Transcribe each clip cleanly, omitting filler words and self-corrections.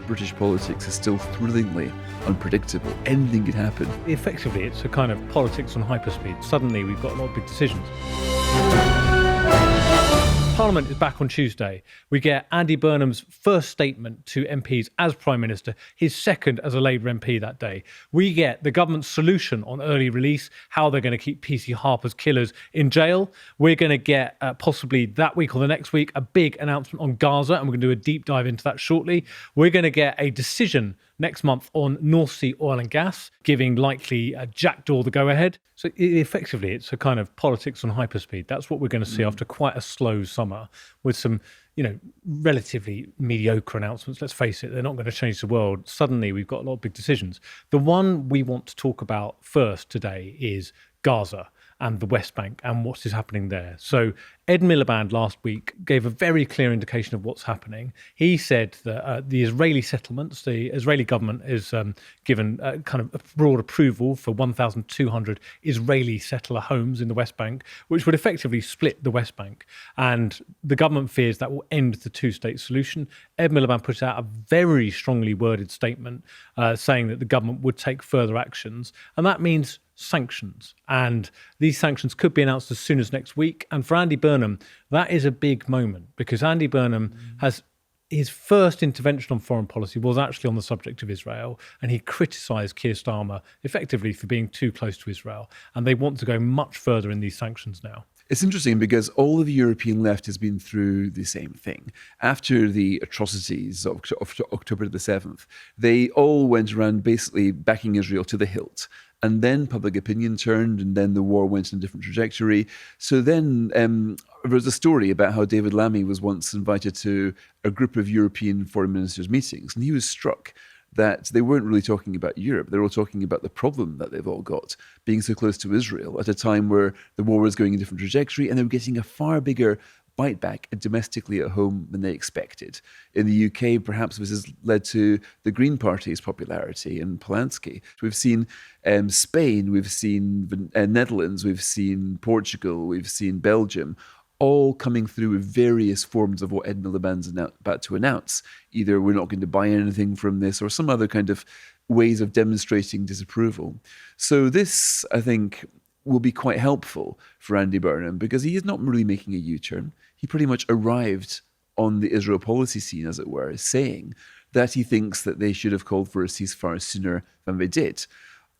British politics is still thrillingly unpredictable. Anything could happen. Effectively, it's a kind of politics on hyperspeed. Suddenly, we've got a lot of big decisions. Parliament is back on Tuesday. We get Andy Burnham's first statement to MPs as Prime Minister, his second as a Labour MP that day. We get the government's solution on early release, how they're going to keep PC Harper's killers in jail. We're going to get possibly that week or the next week a big announcement on Gaza, and we're going to do a deep dive into that shortly. We're going to get a decision next month on North Sea oil and gas, giving likely Jackdaw the go-ahead. So effectively, it's a kind of politics on hyperspeed. That's what we're going to see after quite a slow summer with some, relatively mediocre announcements. Let's face it, they're not going to change the world. Suddenly, we've got a lot of big decisions. The one we want to talk about first today is Gaza and the West Bank and what is happening there. So Ed Miliband last week gave a very clear indication of what's happening. He said that the Israeli settlements, the Israeli government is given kind of a broad approval for 1,200 Israeli settler homes in the West Bank, which would effectively split the West Bank. And the government fears that will end the two-state solution. Ed Miliband put out a very strongly worded statement saying that the government would take further actions. And that means sanctions. And these sanctions could be announced as soon as next week. And for Andy Burnham, that is a big moment because Andy Burnham has his first intervention on foreign policy was actually on the subject of Israel, and he criticised Keir Starmer effectively for being too close to Israel. And they want to go much further in these sanctions now. It's interesting because all of the European left has been through the same thing. After the atrocities of October the 7th, they all went around basically backing Israel to the hilt. And then public opinion turned, and then the war went in a different trajectory. So then there was a story about how David Lammy was once invited to a group of European foreign ministers' meetings, and he was struck that they weren't really talking about Europe. They were all talking about the problem that they've all got, being so close to Israel at a time where the war was going in a different trajectory, and they were getting a far bigger bite back domestically at home than they expected. In the UK, perhaps this has led to the Green Party's popularity and Polanski. We've seen Spain, we've seen the Netherlands, we've seen Portugal, we've seen Belgium, all coming through with various forms of what Ed Miliband's about to announce. Either we're not going to buy anything from this or some other kind of ways of demonstrating disapproval. So this, I think, will be quite helpful for Andy Burnham because he is not really making a U-turn. He pretty much arrived on the Israel policy scene, as it were, saying that he thinks that they should have called for a ceasefire sooner than they did.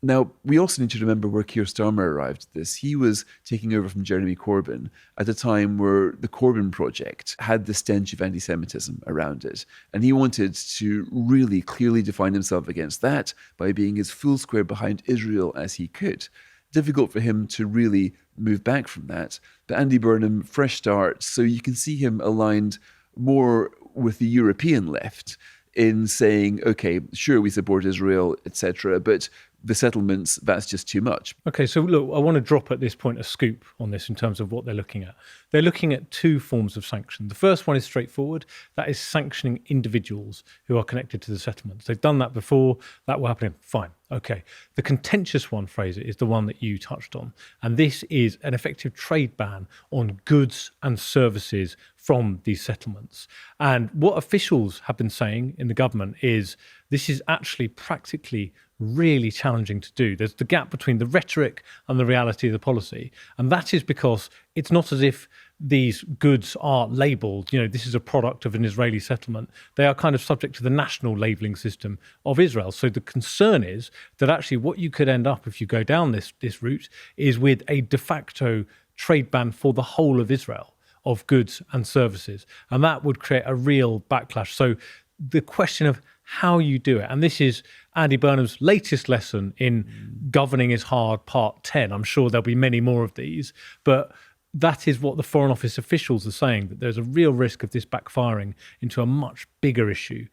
Now, we also need to remember where Keir Starmer arrived at this. He was taking over from Jeremy Corbyn at a time where the Corbyn project had the stench of anti-Semitism around it. And he wanted to really clearly define himself against that by being as full square behind Israel as he could. Difficult for him to really move back from that. But Andy Burnham, fresh start, so you can see him aligned more with the European left in saying, okay, sure, we support Israel, etc., but the settlements, that's just too much. Okay, so look, I want to drop at this point a scoop on this in terms of what they're looking at. They're looking at two forms of sanction. The first one is straightforward. That is sanctioning individuals who are connected to the settlements. They've done that before. That will happen. Fine. Okay. The contentious one, Fraser, is the one that you touched on. And this is an effective trade ban on goods and services from these settlements. And what officials have been saying in the government is this is actually practically really challenging to do. There's the gap between the rhetoric and the reality of the policy. And that is because it's not as if these goods are labelled, this is a product of an Israeli settlement. They are kind of subject to the national labelling system of Israel. So the concern is that actually what you could end up if you go down this route is with a de facto trade ban for the whole of Israel of goods and services. And that would create a real backlash. So the question of how you do it, and this is Andy Burnham's latest lesson in Governing is Hard, Part 10. I'm sure there'll be many more of these, but that is what the Foreign Office officials are saying, that there's a real risk of this backfiring into a much bigger issue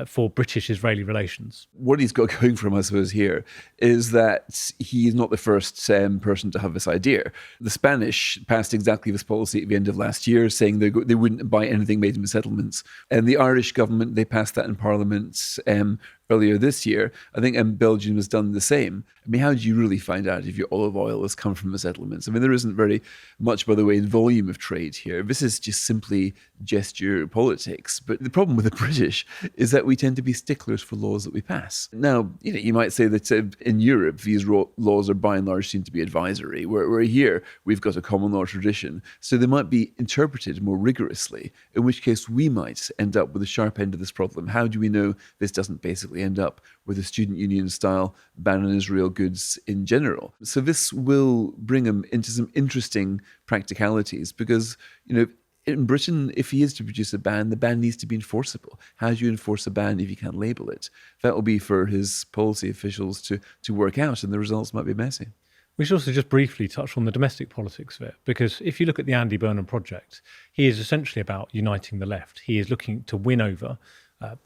for British-Israeli relations. What he's got going for him, I suppose, here is that he is not the first person to have this idea. The Spanish passed exactly this policy at the end of last year, saying they wouldn't buy anything made in the settlements. And the Irish government, they passed that in Parliament earlier this year. I think Belgium has done the same. I mean, how do you really find out if your olive oil has come from the settlements? I mean, there isn't very much, by the way, in volume of trade here. This is just simply gesture politics. But the problem with the British is that we tend to be sticklers for laws that we pass. Now, you might say that in Europe, these laws are by and large seem to be advisory, where here we've got a common law tradition. So they might be interpreted more rigorously, in which case we might end up with the sharp end of this problem. How do we know this doesn't basically end up with a student union style ban on Israel goods in general? So this will bring him into some interesting practicalities because, in Britain, if he is to produce a ban, the ban needs to be enforceable. How do you enforce a ban if you can't label it? That will be for his policy officials to work out, and the results might be messy. We should also just briefly touch on the domestic politics of it, because if you look at the Andy Burnham project, he is essentially about uniting the left. He is looking to win over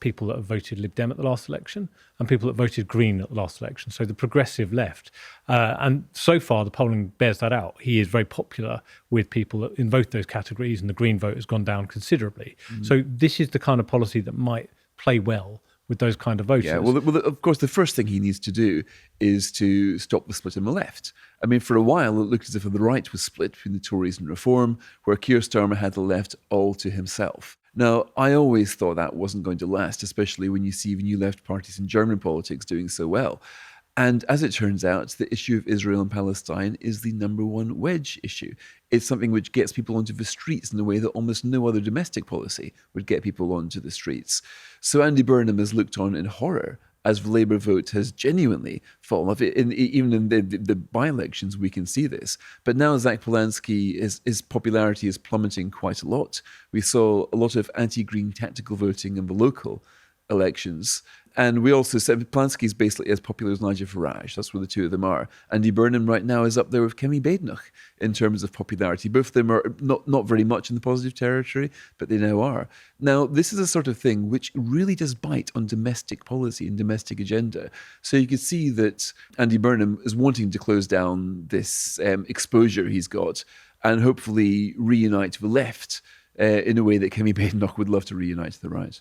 people that have voted Lib Dem at the last election and people that voted Green at the last election, so the progressive left. And so far, the polling bears that out. He is very popular with people in both those categories, and the Green vote has gone down considerably. So this is the kind of policy that might play well with those kind of voters. Yeah, well, of course, the first thing he needs to do is to stop the split in the left. I mean, for a while, it looked as if the right was split between the Tories and Reform, where Keir Starmer had the left all to himself. Now, I always thought that wasn't going to last, especially when you see the new left parties in German politics doing so well. And as it turns out, the issue of Israel and Palestine is the number one wedge issue. It's something which gets people onto the streets in a way that almost no other domestic policy would get people onto the streets. So Andy Burnham has looked on in horror as the Labour vote has genuinely fallen off. Even in the by-elections, we can see this. But now Zach Polanski, his popularity is plummeting quite a lot. We saw a lot of anti-Green tactical voting in the local elections. And we also said Polanski is basically as popular as Nigel Farage. That's where the two of them are. Andy Burnham right now is up there with Kemi Badenoch in terms of popularity. Both of them are not very much in the positive territory, but they now are. Now, this is a sort of thing which really does bite on domestic policy and domestic agenda. So you can see that Andy Burnham is wanting to close down this exposure he's got and hopefully reunite the left in a way that Kemi Badenoch would love to reunite the right.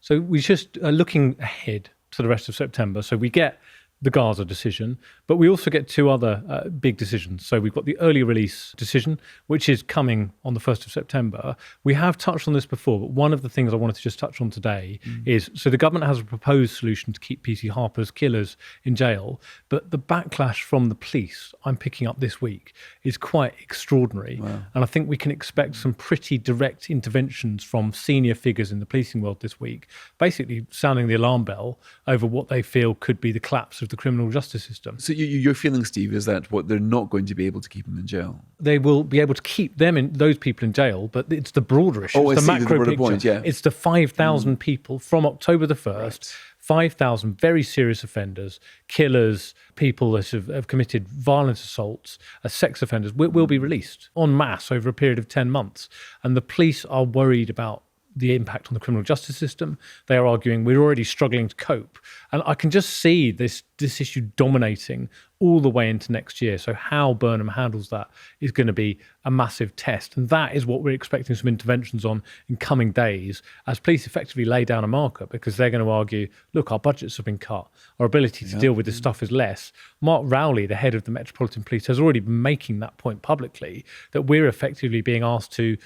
So we're just looking ahead to the rest of September. So we get the Gaza decision, but we also get two other big decisions. So we've got the early release decision, which is coming on the 1st of September. We have touched on this before, but one of the things I wanted to just touch on today is, so the government has a proposed solution to keep PC Harper's killers in jail, but the backlash from the police I'm picking up this week is quite extraordinary. Wow. And I think we can expect some pretty direct interventions from senior figures in the policing world this week, basically sounding the alarm bell over what they feel could be the collapse of the criminal justice system. So your feeling, Steve, is that they're not going to be able to keep them in jail? They will be able to keep those people in jail, but it's the broader issue. It's the macro picture. Point, yeah. It's the 5,000 people from October the 1st, right. 5,000 very serious offenders, killers, people that have committed violent assaults, sex offenders, will be released en masse over a period of 10 months. And the police are worried about the impact on the criminal justice system. They are arguing we're already struggling to cope. And I can just see this issue dominating all the way into next year. So how Burnham handles that is going to be a massive test. And that is what we're expecting some interventions on in coming days as police effectively lay down a marker, because they're going to argue, look, our budgets have been cut. Our ability to deal with this stuff is less. Mark Rowley, the head of the Metropolitan Police, has already been making that point publicly, that we're effectively being asked to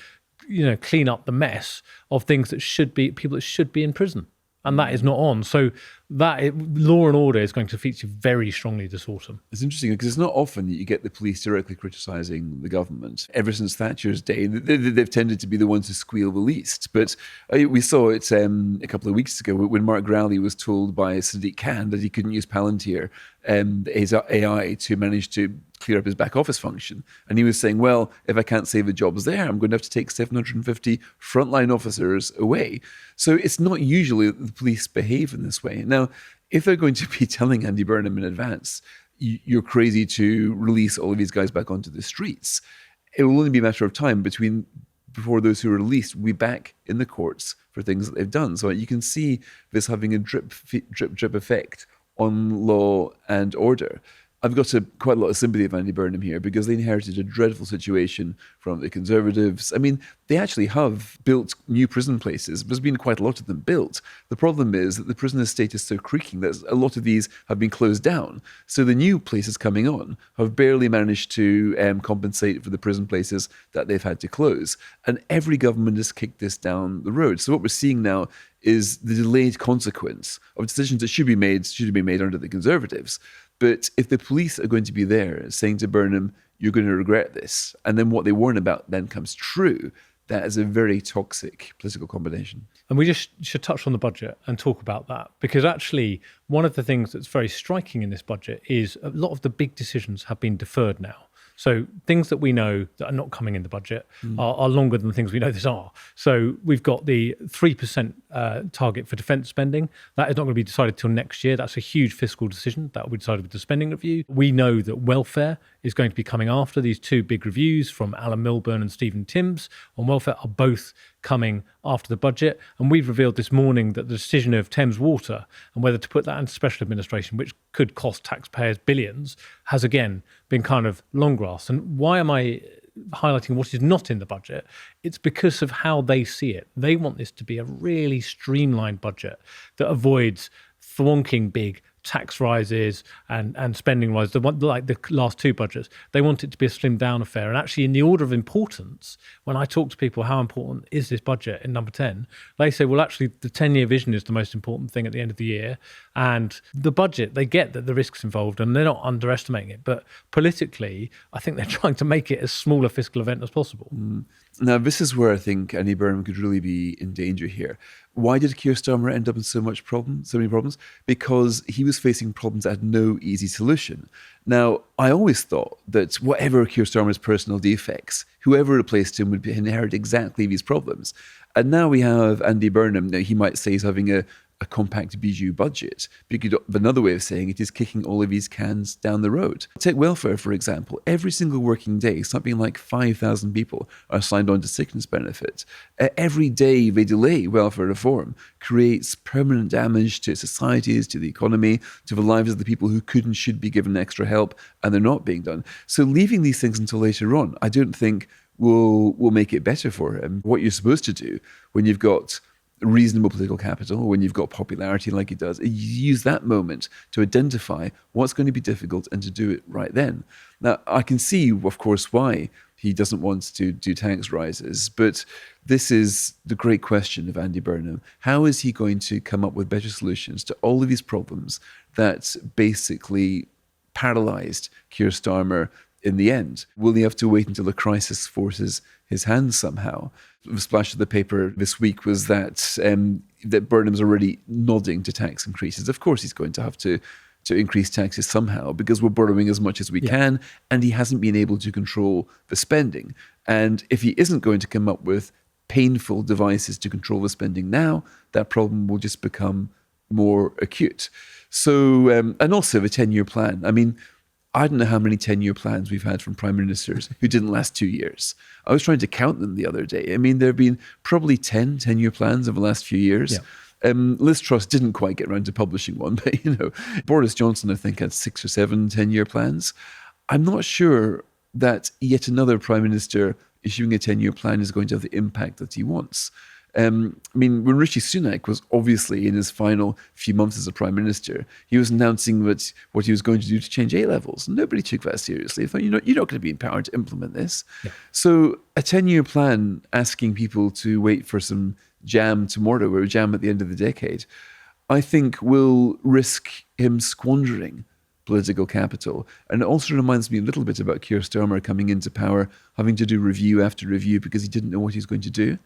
clean up the mess of things that should be, people that should be in prison. And that is not on. So law and order is going to feature very strongly this autumn. It's interesting because it's not often that you get the police directly criticising the government. Ever since Thatcher's day, they've tended to be the ones who squeal the least. But we saw it a couple of weeks ago when Mark Rowley was told by Sadiq Khan that he couldn't use Palantir, his AI, to manage to clear up his back office function. And he was saying, well, if I can't save the jobs there, I'm going to have to take 750 frontline officers away. So it's not usually that the police behave in this way. Now, if they're going to be telling Andy Burnham in advance, you're crazy to release all of these guys back onto the streets, it will only be a matter of time before those who are released will be back in the courts for things that they've done. So you can see this having a drip effect on law and order. I've got quite a lot of sympathy for Andy Burnham here because they inherited a dreadful situation from the Conservatives. I mean, they actually have built new prison places. There's been quite a lot of them built. The problem is that the prison estate is so creaking that a lot of these have been closed down. So the new places coming on have barely managed to compensate for the prison places that they've had to close. And every government has kicked this down the road. So what we're seeing now is the delayed consequence of decisions that should be made under the Conservatives. But if the police are going to be there saying to Burnham, you're going to regret this, and then what they warn about then comes true, that is a very toxic political combination. And we just should touch on the budget and talk about that, because actually one of the things that's very striking in this budget is a lot of the big decisions have been deferred now. So things that we know that are not coming in the budget are longer than the things we know that are. So we've got the 3% target for defence spending. That is not going to be decided till next year. That's a huge fiscal decision. That will be decided with the spending review. We know that welfare is going to be coming after. These two big reviews from Alan Milburn and Stephen Timms on welfare are both coming after the budget. And we've revealed this morning that the decision of Thames Water and whether to put that into special administration, which could cost taxpayers billions, has again been kind of long grass. And why am I highlighting what is not in the budget? It's because of how they see it. They want this to be a really streamlined budget that avoids thwonking big tax rises and spending rises, like the last two budgets. They want it to be a slimmed down affair. And actually, in the order of importance, when I talk to people, how important is this budget in number 10, they say, well, actually, the 10-year vision is the most important thing at the end of the year. And the budget, they get that the risks involved and they're not underestimating it. But politically, I think they're trying to make it as small a fiscal event as possible. Now, this is where I think Andy Burnham could really be in danger here. Why did Keir Starmer end up in so many problems? Because he was facing problems that had no easy solution. Now, I always thought that whatever Keir Starmer's personal defects, whoever replaced him would inherit exactly these problems. And now we have Andy Burnham. Now, he might say he's having a compact bijou budget. But another way of saying it is kicking all of these cans down the road. Take welfare, for example. Every single working day, something like 5,000 people are signed on to sickness benefit. Every day they delay welfare reform creates permanent damage to societies, to the economy, to the lives of the people who could and should be given extra help, and they're not being done. So leaving these things until later on, I don't think will make it better for him. What you're supposed to do when you've got reasonable political capital, when you've got popularity like he does, use that moment to identify what's going to be difficult and to do it right then. Now, I can see, of course, why he doesn't want to do tax rises, but this is the great question of Andy Burnham. How is he going to come up with better solutions to all of these problems that basically paralysed Keir Starmer in the end? Will he have to wait until a crisis forces his hand somehow? The splash of the paper this week was that that Burnham's already nodding to tax increases. Of course, he's going to have to increase taxes somehow because we're borrowing as much as we can, and he hasn't been able to control the spending. And if he isn't going to come up with painful devices to control the spending now, that problem will just become more acute. So, and also the 10-year plan. I mean, I don't know how many 10-year plans we've had from prime ministers who didn't last 2 years. I was trying to count them the other day. I mean, there have been probably 10-year plans over the last few years. Yeah. Liz Truss didn't quite get around to publishing one, but, Boris Johnson, I think, had 6 or 7 10-year plans. I'm not sure that yet another prime minister issuing a 10-year plan is going to have the impact that he wants. I mean, when Rishi Sunak was obviously in his final few months as a prime minister, he was announcing what he was going to do to change A-levels. Nobody took that seriously. They thought, you're not going to be empowered to implement this. Yeah. So a 10-year plan asking people to wait for some jam tomorrow or jam at the end of the decade, I think will risk him squandering political capital. And it also reminds me a little bit about Keir Starmer coming into power, having to do review after review because he didn't know what he was going to do.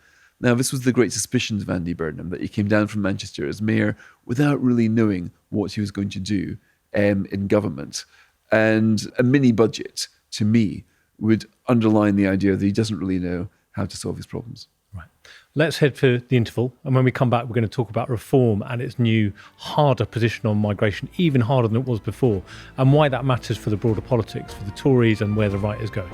Now, this was the great suspicion of Andy Burnham, that he came down from Manchester as mayor without really knowing what he was going to do in government. And a mini budget, to me, would underline the idea that he doesn't really know how to solve his problems. Right. Let's head for the interval. And when we come back, we're going to talk about reform and its new, harder position on migration, even harder than it was before, and why that matters for the broader politics, for the Tories, and where the right is going.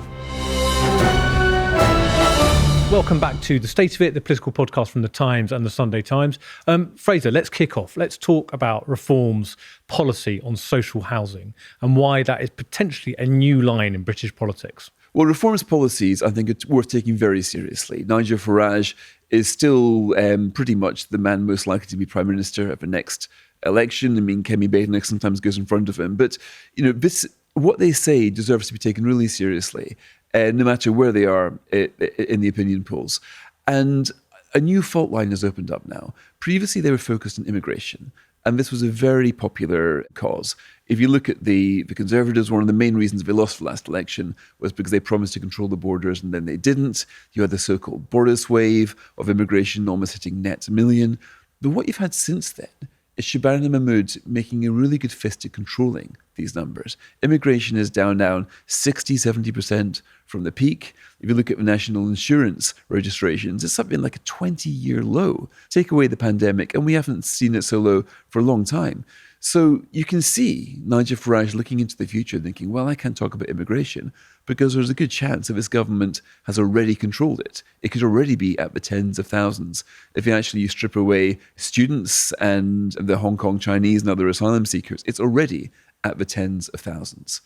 Welcome back to The State of It, the political podcast from The Times and The Sunday Times. Fraser, let's kick off. Let's talk about Reform's policy on social housing and why that is potentially a new line in British politics. Well, Reform's policies, I think, are worth taking very seriously. Nigel Farage is still pretty much the man most likely to be Prime Minister at the next election. I mean, Kemi Badenoch sometimes goes in front of him. But, what they say deserves to be taken really seriously, no matter where they are in the opinion polls. And a new fault line has opened up now. Previously, they were focused on immigration, and this was a very popular cause. If you look at the Conservatives, one of the main reasons they lost the last election was because they promised to control the borders and then they didn't. You had the so-called Boris wave of immigration almost hitting net 1 million. But what you've had since then is Shabana Mahmood making a really good fist at controlling these numbers. Immigration is down 60-70% from the peak. If you look at the national insurance registrations, it's something like a 20-year low. Take away the pandemic, and we haven't seen it so low for a long time. So you can see Nigel Farage looking into the future thinking, well, I can't talk about immigration because there's a good chance that this government has already controlled it. It could already be at the tens of thousands. If you actually strip away students and the Hong Kong Chinese and other asylum seekers, it's already at the tens of thousands.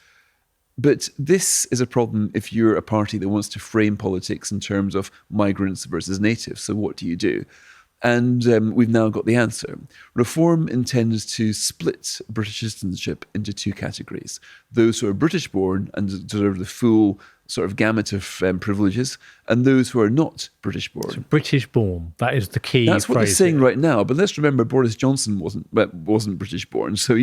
But this is a problem if you're a party that wants to frame politics in terms of migrants versus natives. So what do you do? And we've now got the answer. Reform intends to split British citizenship into two categories. Those who are British-born and deserve the full sort of gamut of privileges, and those who are not British-born. So British-born, that is the key That's what phrase they're saying here. right now. But let's remember Boris Johnson wasn't British-born. So,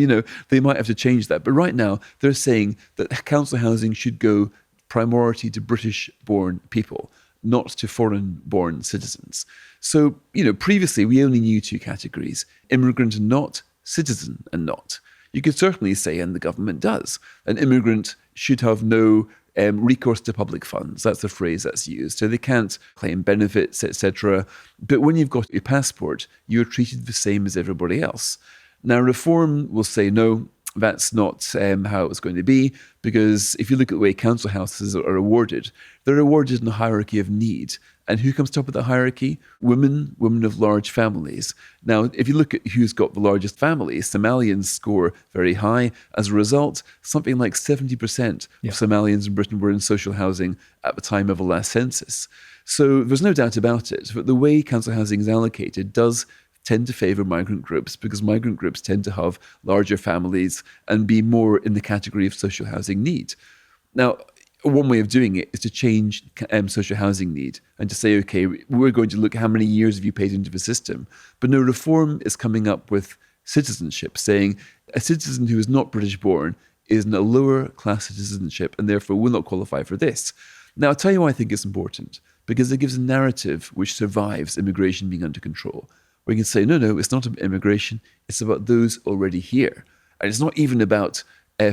they might have to change that. But right now, they're saying that council housing should go priority to British-born people, not to foreign-born citizens. So, previously we only knew two categories, immigrant and not, citizen and not. You could certainly say, and the government does, an immigrant should have no recourse to public funds. That's the phrase that's used. So they can't claim benefits, etc. But when you've got your passport, you're treated the same as everybody else. Now, Reform will say, no, that's not how it's going to be, because if you look at the way council houses are awarded, they're awarded in a hierarchy of need. And who comes top of the hierarchy? Women of large families. Now, if you look at who's got the largest families, Somalians score very high. As a result, something like 70% of Somalians in Britain were in social housing at the time of the last census. So there's no doubt about it, but the way council housing is allocated does tend to favour migrant groups because migrant groups tend to have larger families and be more in the category of social housing need. Now, one way of doing it is to change social housing need and to say, okay, we're going to look at how many years have you paid into the system. But no, Reform is coming up with citizenship, saying a citizen who is not British born is in a lower class citizenship and therefore will not qualify for this. Now, I'll tell you why I think it's important, because it gives a narrative which survives immigration being under control. We can say, no, it's not about immigration, it's about those already here. And it's not even about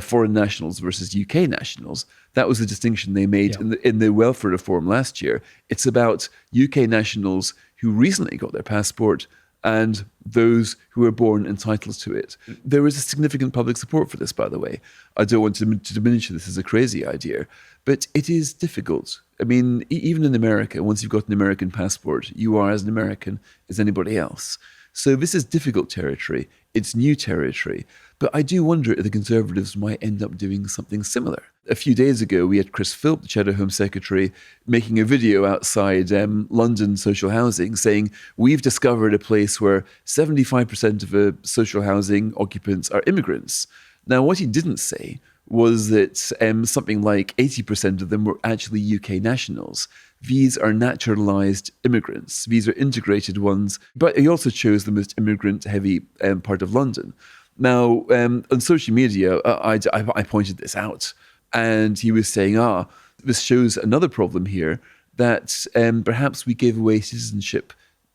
foreign nationals versus UK nationals. That was the distinction they made in the welfare reform last year. It's about UK nationals who recently got their passport and those who were born entitled to it. There is a significant public support for this, by the way. I don't want to diminish this as a crazy idea, but it is difficult. I mean, even in America, once you've got an American passport, you are as an American as anybody else. So this is difficult territory. It's new territory. But I do wonder if the Conservatives might end up doing something similar. A few days ago, we had Chris Philp, the Shadow Home Secretary, making a video outside London social housing saying, we've discovered a place where 75% of the social housing occupants are immigrants. Now, what he didn't say was that something like 80% of them were actually UK nationals. These are naturalised immigrants. These are integrated ones. But he also chose the most immigrant-heavy part of London. Now, on social media, I pointed this out. And he was saying, this shows another problem here, that perhaps we gave away citizenship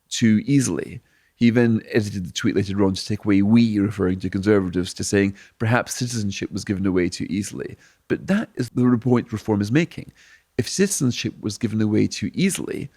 too easily. He then edited the tweet later on to take away we, referring to Conservatives, to saying perhaps citizenship was given away too easily. But that is the point Reform is making. If citizenship was given away too easily,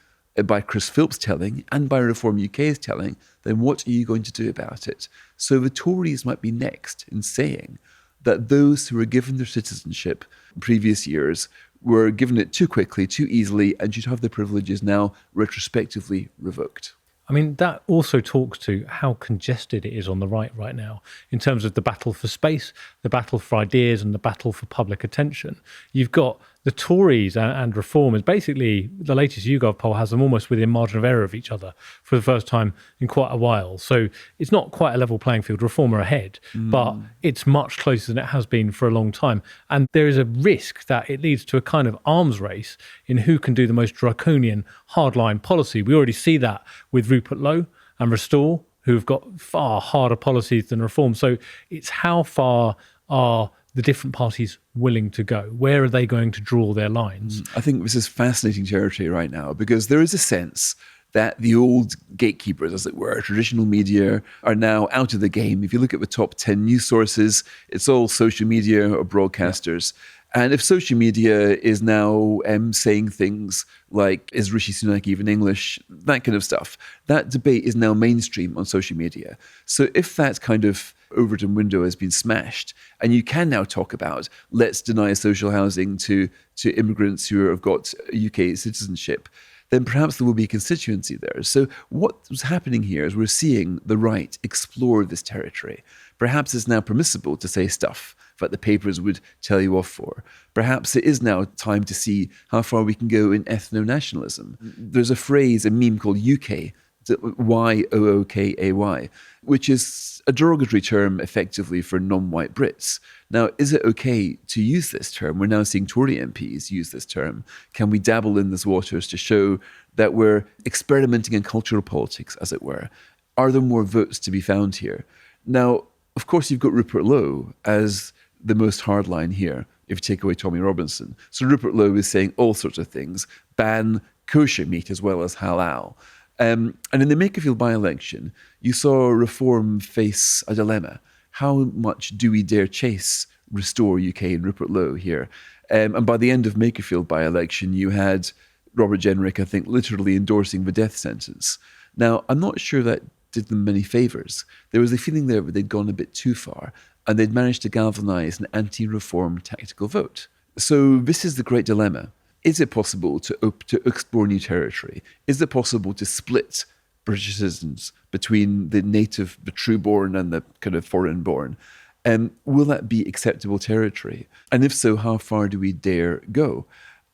by Chris Philp's telling and by Reform UK's telling, then what are you going to do about it? So the Tories might be next in saying that those who were given their citizenship in previous years were given it too quickly, too easily, and should have their privileges now retrospectively revoked. I mean, that also talks to how congested it is on the right now in terms of the battle for space, the battle for ideas, and the battle for public attention. You've got the Tories and Reform is basically, the latest YouGov poll has them almost within margin of error of each other for the first time in quite a while. So it's not quite a level playing field. Reform are ahead, but it's much closer than it has been for a long time. And there is a risk that it leads to a kind of arms race in who can do the most draconian hardline policy. We already see that with Rupert Lowe and Restore, who've got far harder policies than Reform. So it's how far are the different parties willing to go? Where are they going to draw their lines? I think this is fascinating territory right now, because there is a sense that the old gatekeepers, as it were, traditional media, are now out of the game. If you look at the top 10 news sources, it's all social media or broadcasters. And if social media is now saying things like, is Rishi Sunak even English? That kind of stuff. That debate is now mainstream on social media. So if that kind of Overton window has been smashed, and you can now talk about, let's deny social housing to immigrants who have got UK citizenship, then perhaps there will be a constituency there. So what's happening here is we're seeing the right explore this territory. Perhaps it's now permissible to say stuff that the papers would tell you off for. Perhaps it is now time to see how far we can go in ethno-nationalism. There's a phrase, a meme called UK, Y-O-O-K-A-Y, which is a derogatory term effectively for non-white Brits. Now, is it okay to use this term? We're now seeing Tory MPs use this term. Can we dabble in this waters to show that we're experimenting in cultural politics, as it were? Are there more votes to be found here? Now, of course, you've got Rupert Lowe as the most hardline here, if you take away Tommy Robinson. So Rupert Lowe is saying all sorts of things, ban kosher meat as well as halal. And in the Makerfield by-election, you saw Reform face a dilemma. How much do we dare chase Restore UK and Rupert Lowe here? And by the end of Makerfield by-election, you had Robert Jenrick, I think, literally endorsing the death sentence. Now, I'm not sure that did them many favours. There was a feeling there that they'd gone a bit too far, and they'd managed to galvanise an anti-reform tactical vote. So this is the great dilemma. Is it possible to explore new territory? Is it possible to split British citizens between the native, the true-born, and the kind of foreign-born? And will that be acceptable territory? And if so, how far do we dare go?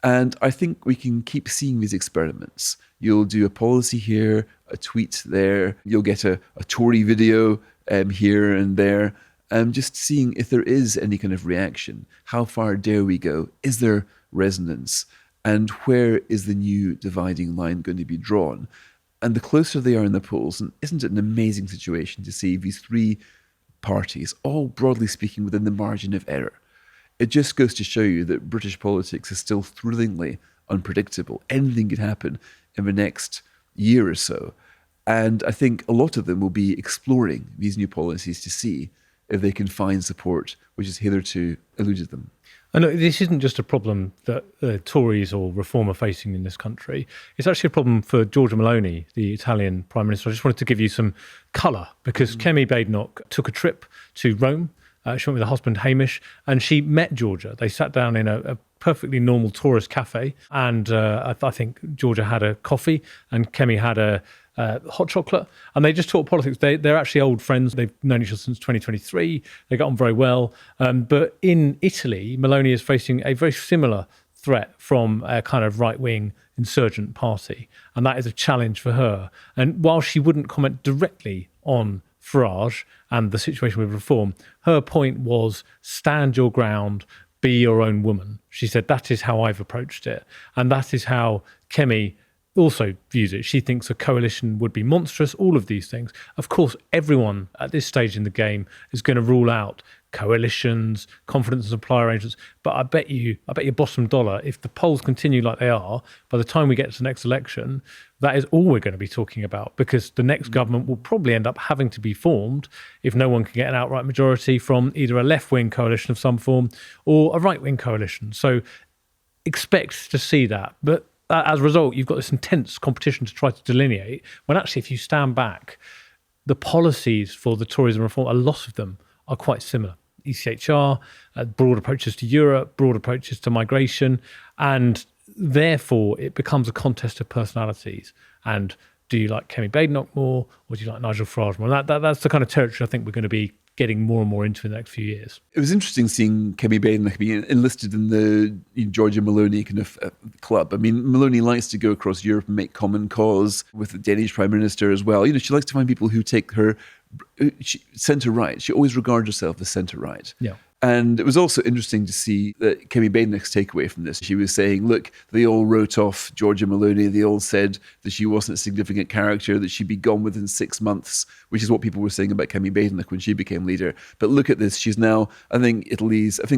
And I think we can keep seeing these experiments. You'll do a policy here, a tweet there, you'll get a Tory video here and there, just seeing if there is any kind of reaction. How far dare we go? Is there resonance? And where is the new dividing line going to be drawn? And the closer they are in the polls, and isn't it an amazing situation to see these three parties, all broadly speaking within the margin of error? It just goes to show you that British politics is still thrillingly unpredictable. Anything could happen in the next year or so. And I think a lot of them will be exploring these new policies to see if they can find support which has hitherto eluded them. And look, this isn't just a problem that Tories or Reform are facing in this country. It's actually a problem for Giorgia Meloni, the Italian Prime Minister. I just wanted to give you some colour, because Kemi Badenoch took a trip to Rome. She went with her husband, Hamish, and she met Georgia. They sat down in a perfectly normal tourist cafe, and I think Georgia had a coffee and Kemi had a hot chocolate, and they just talked politics. They're actually old friends. They've known each other since 2023. They got on very well. But in Italy, Meloni is facing a very similar threat from a kind of right-wing insurgent party, and that is a challenge for her. And while she wouldn't comment directly on Farage and the situation with Reform, her point was stand your ground, be your own woman. She said, that is how I've approached it. And that is how Kemi also views it. She thinks a coalition would be monstrous, all of these things. Of course, everyone at this stage in the game is going to rule out coalitions, confidence and supply arrangements. But I bet you bottom dollar, if the polls continue like they are, by the time we get to the next election, that is all we're going to be talking about, because the next government will probably end up having to be formed if no one can get an outright majority from either a left-wing coalition of some form or a right-wing coalition. So expect to see that. But as a result, you've got this intense competition to try to delineate, when actually, if you stand back, the policies for the Tories and Reform, a lot of them are quite similar. ECHR, broad approaches to Europe, broad approaches to migration, and therefore it becomes a contest of personalities. And do you like Kemi Badenoch more, or do you like Nigel Farage more? That's the kind of territory I think we're going to be getting more and more into in the next few years. It was interesting seeing Kemi Badenoch being enlisted in the Georgia Maloney kind of club. I mean, Maloney likes to go across Europe and make common cause with the Danish Prime Minister as well. She likes to find people who take her centre-right. She always regards herself as centre-right. Yeah. And it was also interesting to see that Kemi Badenoch's takeaway from this. She was saying, look, they all wrote off Georgia Maloney. They all said that she wasn't a significant character, that she'd be gone within 6 months, which is what people were saying about Kemi Badenoch when she became leader. But look at this. She's now, I think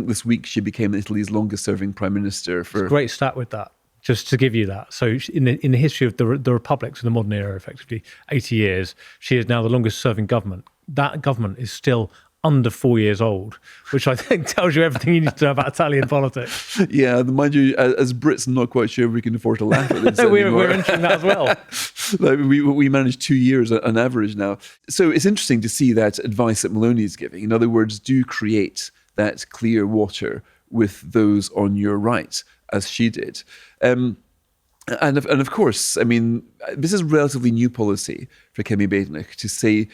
this week she became Italy's longest serving prime minister. For great stat with that. Just to give you that. So in the history of the republics in the modern era, effectively 80 years, she is now the longest serving government. That government is still under 4 years old, which I think tells you everything you need to know about Italian politics. Yeah, mind you, as Brits, I'm not quite sure if we can afford to laugh at this anymore. We're entering that as well. We managed 2 years on average now. So it's interesting to see that advice that Maloney is giving. In other words, do create that clear water with those on your right, as she did. And of course, I mean, this is relatively new policy for Kemi Badenoch to say,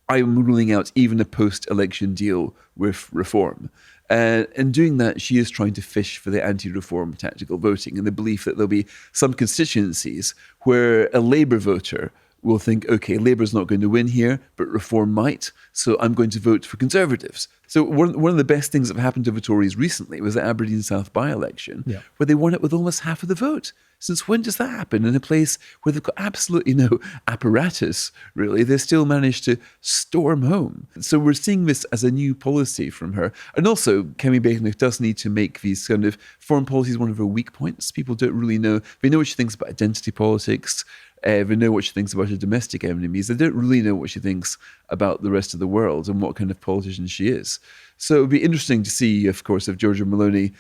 I'm ruling out even a post-election deal with reform. And doing that, she is trying to fish for the anti-reform tactical voting in the belief that there'll be some constituencies where a Labour voter will think, okay, Labour's not going to win here, but reform might, so I'm going to vote for Conservatives. So one of the best things that happened to the Tories recently was the Aberdeen South by-election, where they won it with almost half of the vote. Since when does that happen in a place where they've got absolutely no apparatus, really? They still managed to storm home. So we're seeing this as a new policy from her. And also, Kemi Badenoch does need to make these kind of foreign policies one of her weak points. People don't really know. They know what she thinks about identity politics. They know what she thinks about her domestic enemies. They don't really know what she thinks about the rest of the world and what kind of politician she is. So it would be interesting to see, of course, if Georgia Maloney,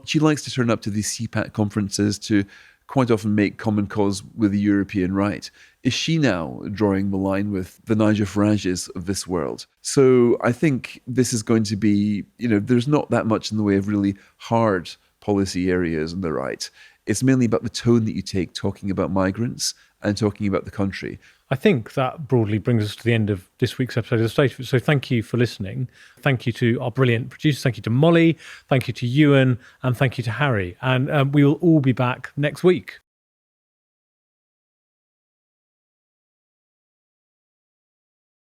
she likes to turn up to these CPAC conferences to quite often make common cause with the European right. Is she now drawing the line with the Nigel Farages of this world? So I think this is going to be, there's not that much in the way of really hard policy areas on the right. It's mainly about the tone that you take talking about migrants and talking about the country. I think that broadly brings us to the end of this week's episode of The Stage. So thank you for listening. Thank you to our brilliant producers. Thank you to Molly. Thank you to Euan. And thank you to Harry. And we will all be back next week.